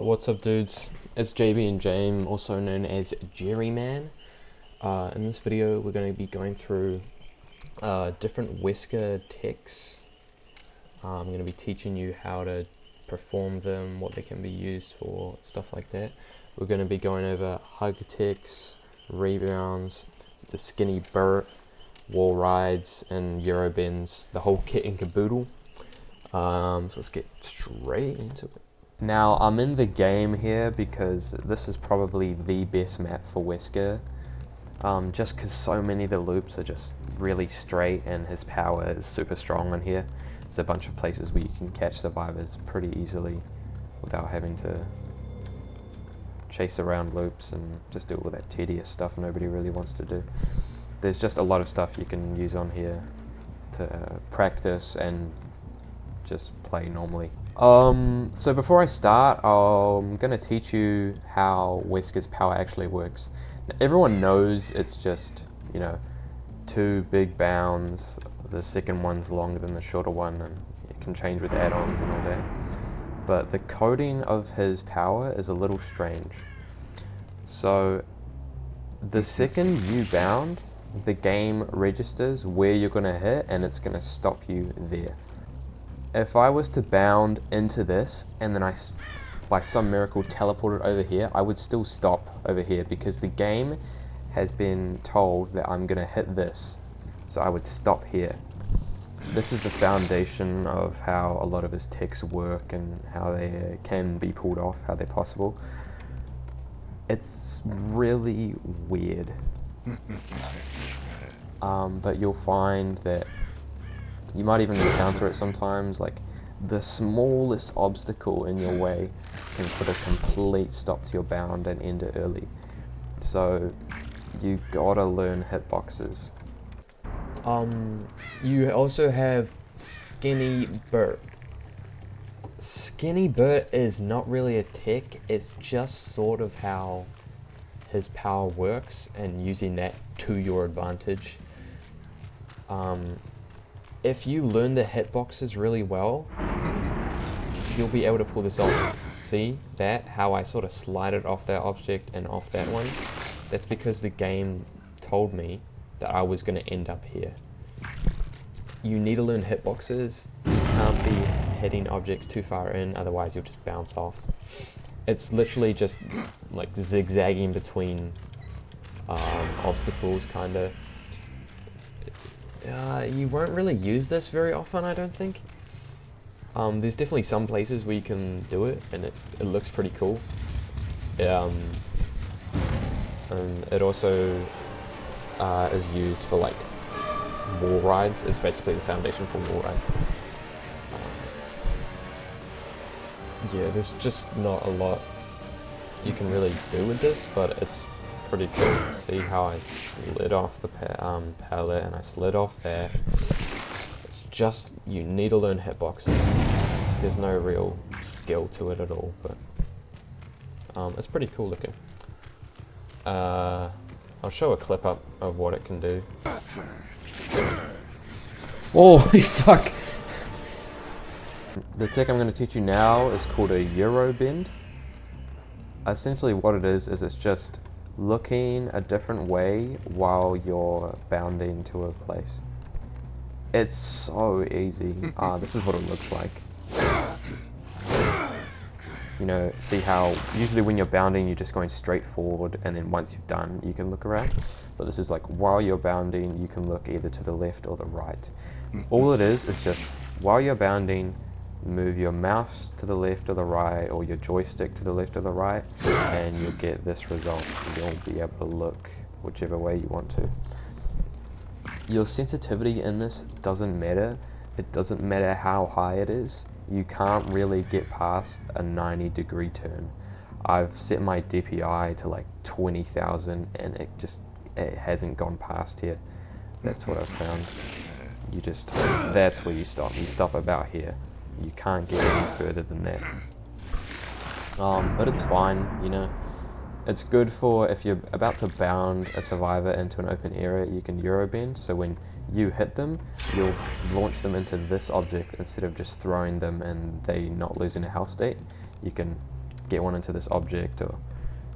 What's up, dudes? It's JB and James, also known as Jerry Man. In this video, we're going to be going through different Wesker techs. I'm going to be teaching you how to perform them, what they can be used for, stuff like that. We're going to be going over Hugtechs, rebounds, the skinny Burt, wall rides, and urobends, the whole kit and caboodle. So let's get straight into it. Now, I'm in the game here because this is probably the best map for Wesker, just because so many of the loops are just really straight and his power is super strong on here. There's a bunch of places where you can catch survivors pretty easily without having to chase around loops and just do all that tedious stuff nobody really wants to do. There's just a lot of stuff you can use on here to practice and just play normally. So before I start, I'm going to teach you how Wesker's power actually works. Now, everyone knows it's just, you know, two big bounds. The second one's longer than the shorter one, and it can change with add-ons and all that. But the coding of his power is a little strange. So the second you bound, the game registers where you're going to hit, and it's going to stop you there. If I was to bound into this and then I, by some miracle, teleported over here, I would still stop over here because the game has been told that I'm going to hit this. So I would stop here. This is the foundation of how a lot of his techs work and how they can be pulled off, how they're possible. It's really weird. But you'll find that you might even encounter it sometimes, like the smallest obstacle in your way can put a complete stop to your bound and end it early. So you gotta learn hitboxes. You also have Skinny Burt. Skinny Burt is not really a tech, it's just sort of how his power works and using that to your advantage. If you learn the hitboxes really well, you'll be able to pull this off. See that? How I sort of slided off that object and off that one? That's because the game told me that I was going to end up here. You need to learn hitboxes. You can't be hitting objects too far in, otherwise you'll just bounce off. It's literally just like zigzagging between obstacles, kind of. You won't really use this very often, I don't think. There's definitely some places where you can do it, and it looks pretty cool. And it also is used for like wall rides. It's basically the foundation for wall rides. Yeah, there's just not a lot you can really do with this, but it's pretty cool. See how I slid off the pallet and I slid off there. It's just, you need to learn hitboxes. There's no real skill to it at all, but it's pretty cool looking. I'll show a clip up of what it can do. Holy fuck! The tech I'm going to teach you now is called a urobend. Essentially what it is it's just looking a different way while you're bounding to a place. It's so easy. This is what it looks like. You know, see how usually when you're bounding you're just going straight forward, and then once you've done you can look around. But this is like while you're bounding you can look either to the left or the right. All it is just while you're bounding, move your mouse to the left or the right, or your joystick to the left or the right, and you'll get this result. You'll be able to look whichever way you want to. Your sensitivity in this doesn't matter. It doesn't matter how high it is. You can't really get past a 90-degree turn. I've set my DPI to like 20,000 and it hasn't gone past here. That's what I've found. You just, that's where you stop. You stop about here. You can't get any further than that. But it's fine, you know. It's good for if you're about to bound a survivor into an open area, you can urobend, so when you hit them, you'll launch them into this object instead of just throwing them and they not losing a health state. You can get one into this object, or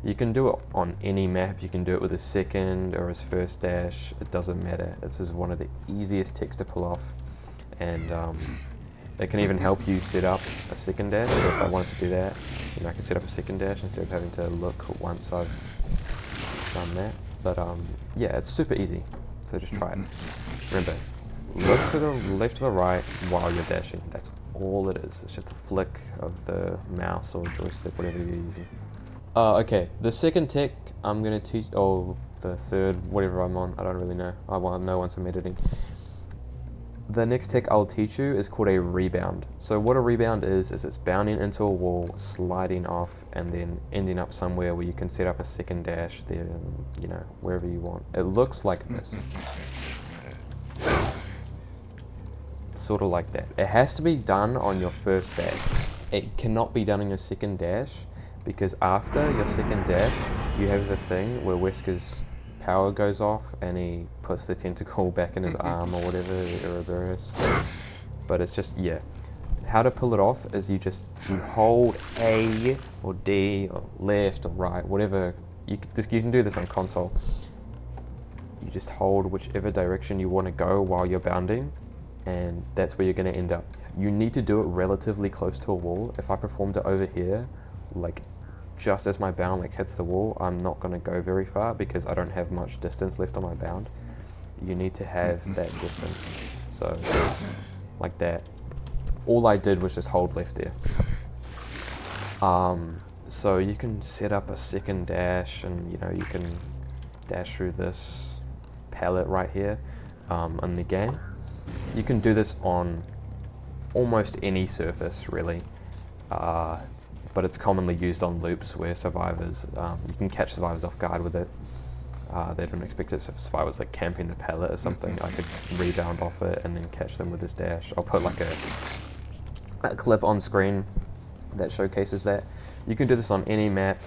you can do it on any map. You can do it with his second or his first dash. It doesn't matter. This is one of the easiest techs to pull off, and it can even help you set up a second dash. So if I wanted to do that, you know, I can set up a second dash instead of having to look once I've done that. But yeah, it's super easy. So just try it. Remember, look to the left or the right while you're dashing. That's all it is. It's just a flick of the mouse or joystick, whatever you're using. Okay, the second tech I'm going to teach, or the third, whatever I'm on, I don't really know. I want to know once I'm editing. The next tech I'll teach you is called a rebound. So what a rebound is it's bounding into a wall, sliding off, and then ending up somewhere where you can set up a second dash there, you know, wherever you want. It looks like this. Sort of like that. It has to be done on your first dash. It cannot be done on your second dash, because after your second dash, you have the thing where Wesker's power goes off and he puts the tentacle back in his arm or whatever, the Ouroboros. But it's just, yeah. How to pull it off is you hold A or D or left or right, whatever. You can do this on console. You just hold whichever direction you want to go while you're bounding, and that's where you're going to end up. You need to do it relatively close to a wall. If I performed it over here, like just as my bound like hits the wall, I'm not going to go very far because I don't have much distance left on my bound. You need to have that distance. So like that. All I did was just hold left there. So you can set up a second dash, and you know, you can dash through this palette right here in the game. You can do this on almost any surface really. But it's commonly used on loops where survivors, you can catch survivors off guard with it. They don't expect it, so if survivors like camping the pallet or something, I could rebound off it and then catch them with this dash. I'll put like a clip on screen that showcases that. You can do this on any map,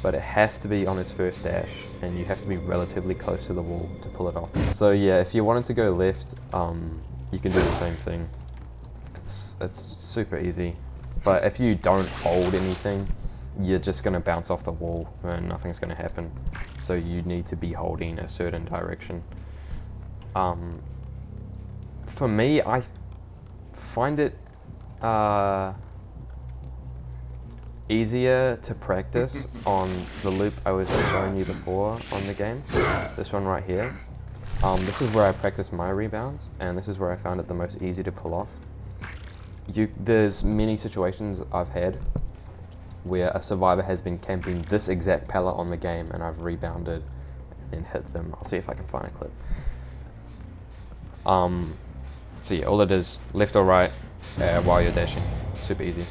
but it has to be on his first dash, and you have to be relatively close to the wall to pull it off. So yeah, if you wanted to go left, you can do the same thing. It's super easy. But if you don't hold anything, you're just going to bounce off the wall and nothing's going to happen. So you need to be holding a certain direction. For me, I find it easier to practice on the loop I was showing you before on the game. This one right here. This is where I practice my rebounds, and this is where I found it the most easy to pull off. There's many situations I've had where a survivor has been camping this exact pallet on the game, and I've rebounded and then hit them. I'll see if I can find a clip. So yeah, all it is, left or right while you're dashing. Super easy.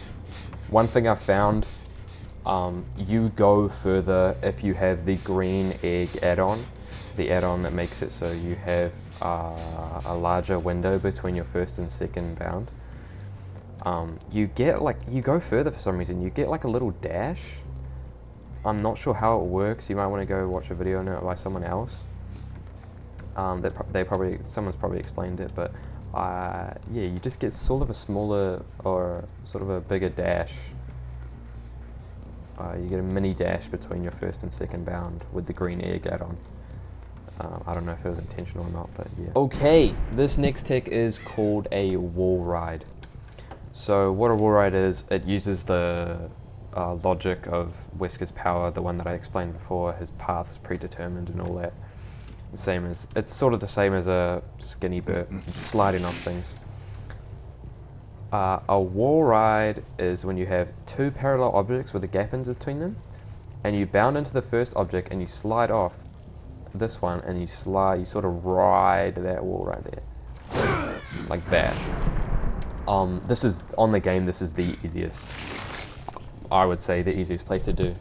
One thing I've found, you go further if you have the green egg add-on, the add-on that makes it so you have a larger window between your first and second bound. You go further for some reason. You get like a little dash. I'm not sure how it works. You might want to go watch a video on it by someone else. Someone's probably explained it, but yeah, you just get sort of a smaller or sort of a bigger dash. You get a mini dash between your first and second bound with the green egg add-on. I don't know if it was intentional or not, but yeah. Okay, this next tech is called a wall ride. So what a wall ride is, it uses the logic of Wesker's power, the one that I explained before. His path is predetermined and all that. It's sort of the same as a skinny burp, sliding off things. A wall ride is when you have two parallel objects with a gap in between them, and you bound into the first object and you slide off this one, and you sort of ride that wall right there, like that. This is, on the game, this is the easiest, I would say the easiest place to do.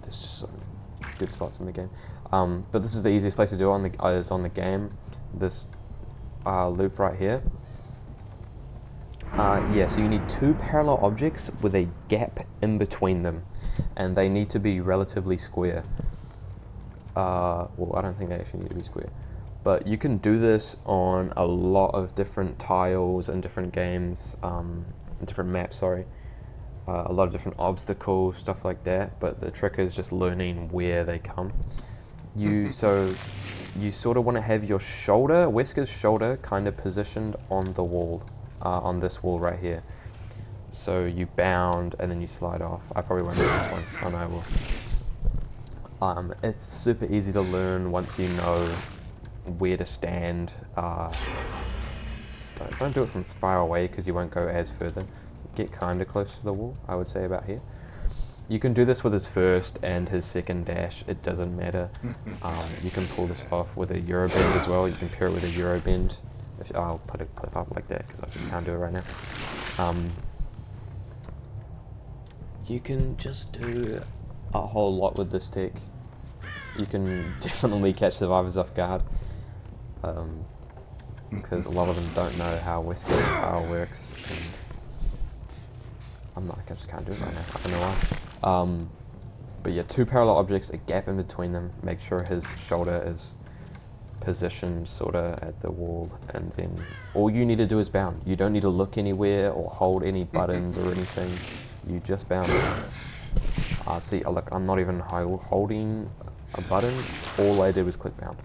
There's just some good spots in the game. But this is the easiest place to do on the game, this loop right here. Yeah, so you need two parallel objects with a gap in between them, and they need to be relatively square. Well, I don't think they actually need to be square. But you can do this on a lot of different tiles and different games, different maps, sorry. a lot of different obstacles, stuff like that, but the trick is just learning where they come. You sort of want to have your shoulder, Wesker's shoulder, kind of positioned on the wall, on this wall right here. So you bound and then you slide off. I probably won't do this one. Oh no, I will. It's super easy to learn once you know where to stand. Don't do it from far away because you won't go as further. Get kind of close to the wall, I would say about here. You can do this with his first and his second dash, it doesn't matter. You can pull this off with a urobend as well. You can pair it with a urobend. I'll put a clip up like that because I just can't do it right now. You can just do a whole lot with this tech. You can definitely catch survivors off guard, because a lot of them don't know how Wesker power works, and I just can't do it right now, I don't know why. But yeah, 2 parallel objects, a gap in between them, make sure his shoulder is positioned sort of at the wall, and then all you need to do is bound. You don't need to look anywhere or hold any buttons or anything. You just bound. See, look, I'm not even holding a button. All I did was click bound.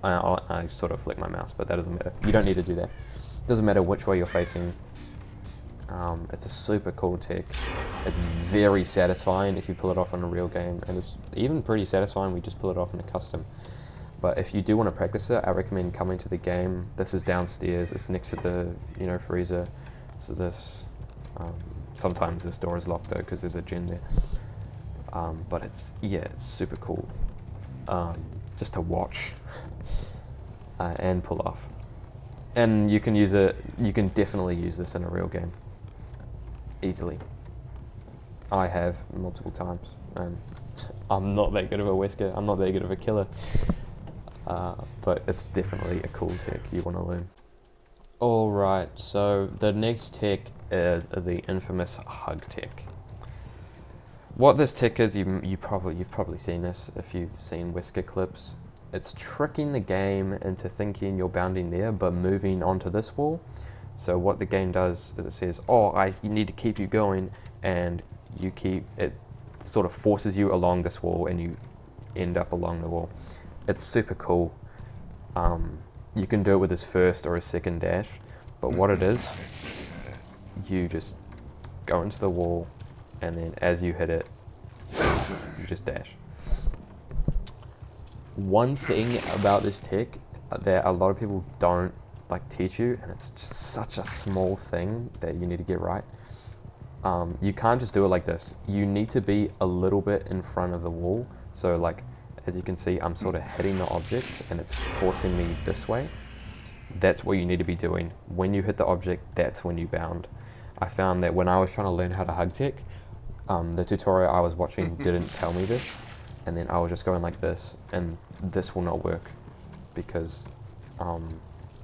I sort of flick my mouse, but that doesn't matter. You don't need to do that. It doesn't matter which way you're facing. It's a super cool tech. It's very satisfying if you pull it off in a real game, and it's even pretty satisfying when you just pull it off in a custom. But if you do want to practice it, I recommend coming to the game. This is downstairs. It's next to the freezer. So this. Sometimes this door is locked though because there's a gen there. But it's super cool. Just to watch and pull off. And you can use it. You can definitely use this in a real game. Easily. I have multiple times, and I'm not that good of a Wesker. I'm not that good of a killer. But it's definitely a cool tech you want to learn. Alright, so the next tech is the infamous Hugtech. What this tech is, you've probably seen this if you've seen Wesker clips. It's tricking the game into thinking you're bounding there, but moving onto this wall. So what the game does is it says, you need to keep you going, and it sort of forces you along this wall, and you end up along the wall. It's super cool. You can do it with his first or his second dash, but what it is, you just go into the wall, and then as you hit it, you just dash. One thing about this tech that a lot of people don't teach you, and it's just such a small thing that you need to get right. You can't just do it like this. You need to be a little bit in front of the wall. So as you can see, I'm sort of hitting the object and it's forcing me this way. That's what you need to be doing. When you hit the object, that's when you bound. I found that when I was trying to learn how to Hugtech, the tutorial I was watching didn't tell me this, and then I was just going like this, and this will not work because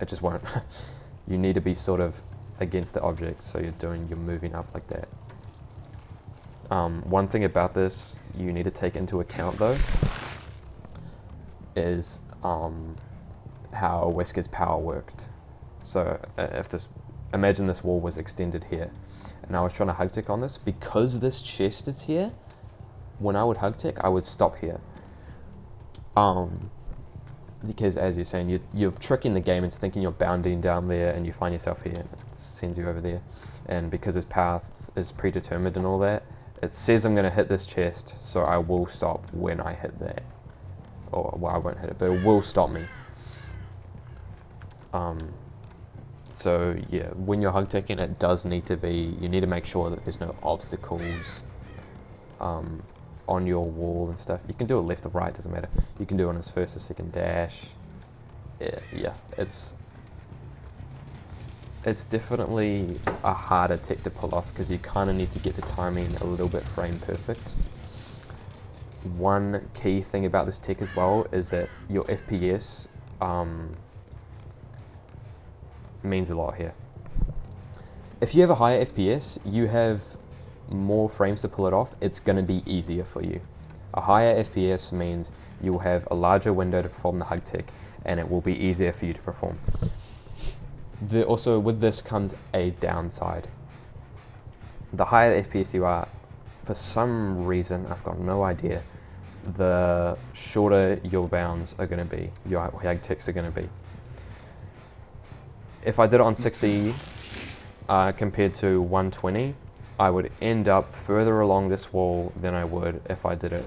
it just won't. You need to be sort of against the object, so you're moving up like that. One thing about this you need to take into account though is how Wesker's power worked. So imagine this wall was extended here, and I was trying to Hugtech on this. Because this chest is here, when I would Hugtech, I would stop here. Because as you're saying, you're tricking the game into thinking you're bounding down there, and you find yourself here, and it sends you over there. And because his path is predetermined and all that, it says I'm going to hit this chest, so I will stop when I hit that. Or, well, I won't hit it, but it will stop me. So yeah, when you're Hugteching, it does need to be, you need to make sure that there's no obstacles on your wall and stuff. You can do it left or right, doesn't matter. You can do it on his first or second dash. Yeah, it's definitely a harder tech to pull off because you kind of need to get the timing a little bit frame perfect. One key thing about this tech as well is that your FPS means a lot here. If you have a higher FPS, you have more frames to pull it off. It's going to be easier for you. A higher FPS means you'll have a larger window to perform the Hugtech, and it will be easier for you to perform. Also, with this comes a downside. the higher the FPS you are, for some reason, I've got no idea, the shorter your bounds are going to be, your Hugtechs are going to be. If I did it on 60 compared to 120, I would end up further along this wall than I would if I did it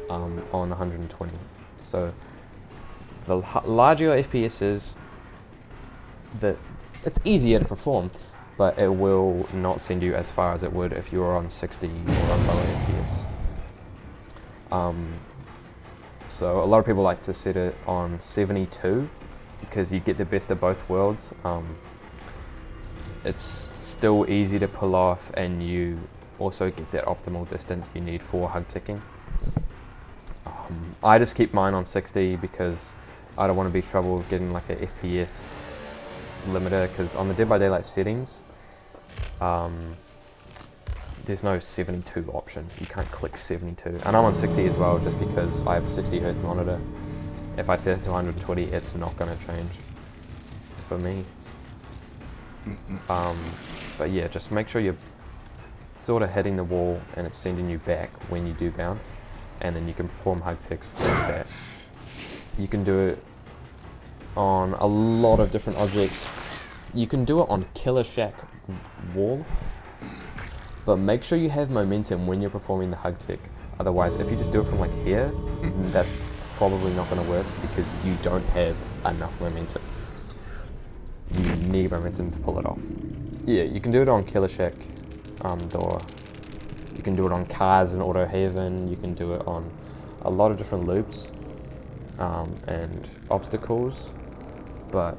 on 120. So the larger your FPS is, it's easier to perform, but it will not send you as far as it would if you were on 60 or on lower FPS. So a lot of people like to set it on 72 because you get the best of both worlds. It's still easy to pull off, and you also get that optimal distance you need for Hugteching. I just keep mine on 60 because I don't want to be trouble getting like a FPS limiter, because on the Dead by Daylight settings, there's no 72 option. You can't click 72. And I'm on 60 as well, just because I have a 60 Hz monitor. If I set it to 120, it's not going to change for me. But yeah, just make sure you're sort of hitting the wall and it's sending you back when you do bound, and then you can perform Hugtechs like that. You can do it on a lot of different objects. You can do it on Killer Shack wall, but make sure you have momentum when you're performing the Hugtech. Otherwise, if you just do it from like here, that's probably not going to work because you don't have enough momentum. You need momentum to pull it off. Yeah, you can do it on Killer Shack door. You can do it on cars in Auto Haven. You can do it on a lot of different loops and obstacles, but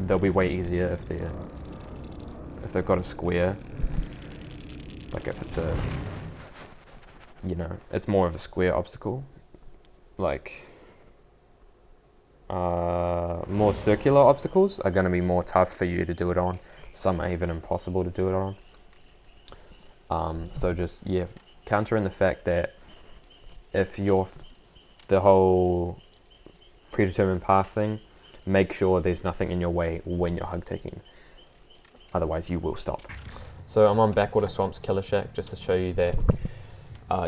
they'll be way easier if they've got a square. Like if it's a, it's more of a square obstacle. Like more circular obstacles are going to be more tough for you to do it on. Some are even impossible to do it on. So just, countering the fact that if you're the whole predetermined path thing, make sure there's nothing in your way when you're Hugteching. Otherwise you will stop. So I'm on Backwater Swamp's Killer Shack just to show you that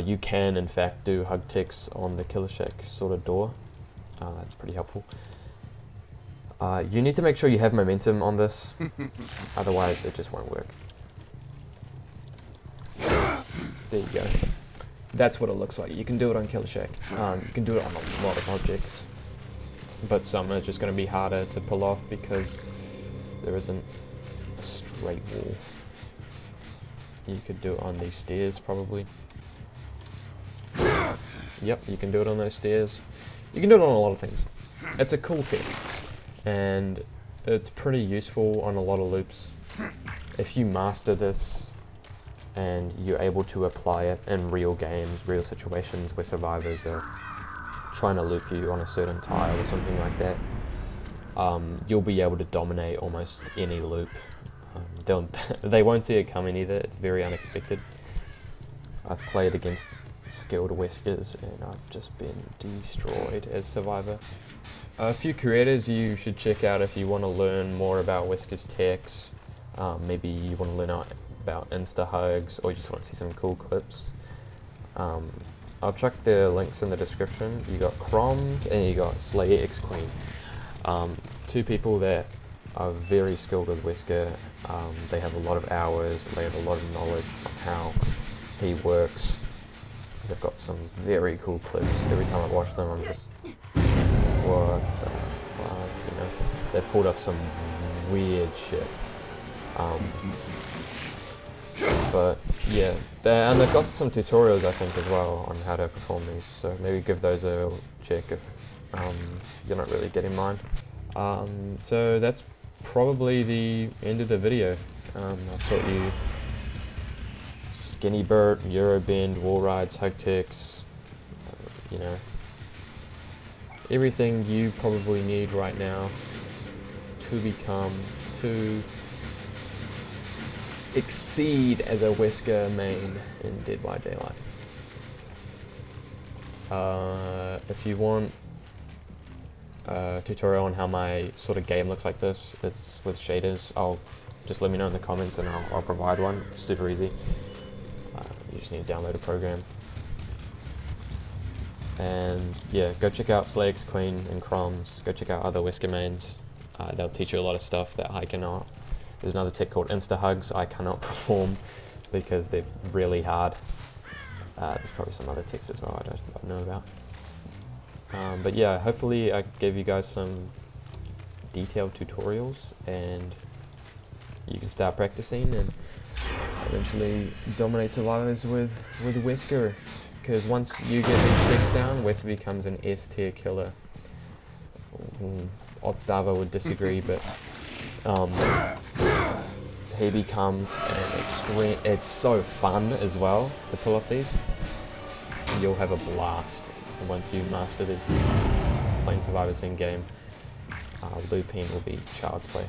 you can in fact do Hugtechs on the Killer Shack sort of door. That's pretty helpful. You need to make sure you have momentum on this, otherwise it just won't work. There you go. That's what it looks like. You can do it on Killer Shack. You can do it on a lot of objects, but some are just going to be harder to pull off because there isn't a straight wall. You could do it on these stairs probably. Yep, you can do it on those stairs. You can do it on a lot of things. It's a cool tip, and it's pretty useful on a lot of loops. If you master this and you're able to apply it in real games, real situations where survivors are trying to loop you on a certain tile or something like that, you'll be able to dominate almost any loop. They won't see it coming either. It's very unexpected. I've played against skilled Weskers and I've just been destroyed as survivor. A few creators you should check out if you want to learn more about Wesker's techs. Maybe you want to learn about insta hugs, or you just want to see some cool clips. I'll chuck the links in the description. You got crohmbs and you got slayxqueenx. Two people that are very skilled with Wesker. They have a lot of hours, they have a lot of knowledge on how he works. They've got some very cool clips. Every time I watch them, I'm just, what the fuck, They've pulled off some weird shit. But yeah, and they've got some tutorials I think as well on how to perform these, so maybe give those a check if you're not really getting mine. So that's probably the end of the video. I've taught you skinny Burt, urobend, wall rides, Hugtechs, everything you probably need right now to exceed as a Wesker main in Dead by Daylight. If you want a tutorial on how my sort of game looks like this, it's with shaders. I'll just let me know in the comments and I'll provide one. It's super easy. You just need to download a program. And yeah, go check out slayxqueenx and crohmbs. Go check out other Wesker mains. They'll teach you a lot of stuff that I cannot. There's another tech called insta hugs I cannot perform because they're really hard. There's probably some other techs as well I don't know about. But yeah, hopefully I gave you guys some detailed tutorials and you can start practicing and eventually dominate survivors with Wesker. Because once you get these techs down, Wesker becomes an S tier killer. Odstava would disagree, but he becomes an extreme. It's so fun as well to pull off these. You'll have a blast once you master this. Playing survivors in game, looping will be child's play.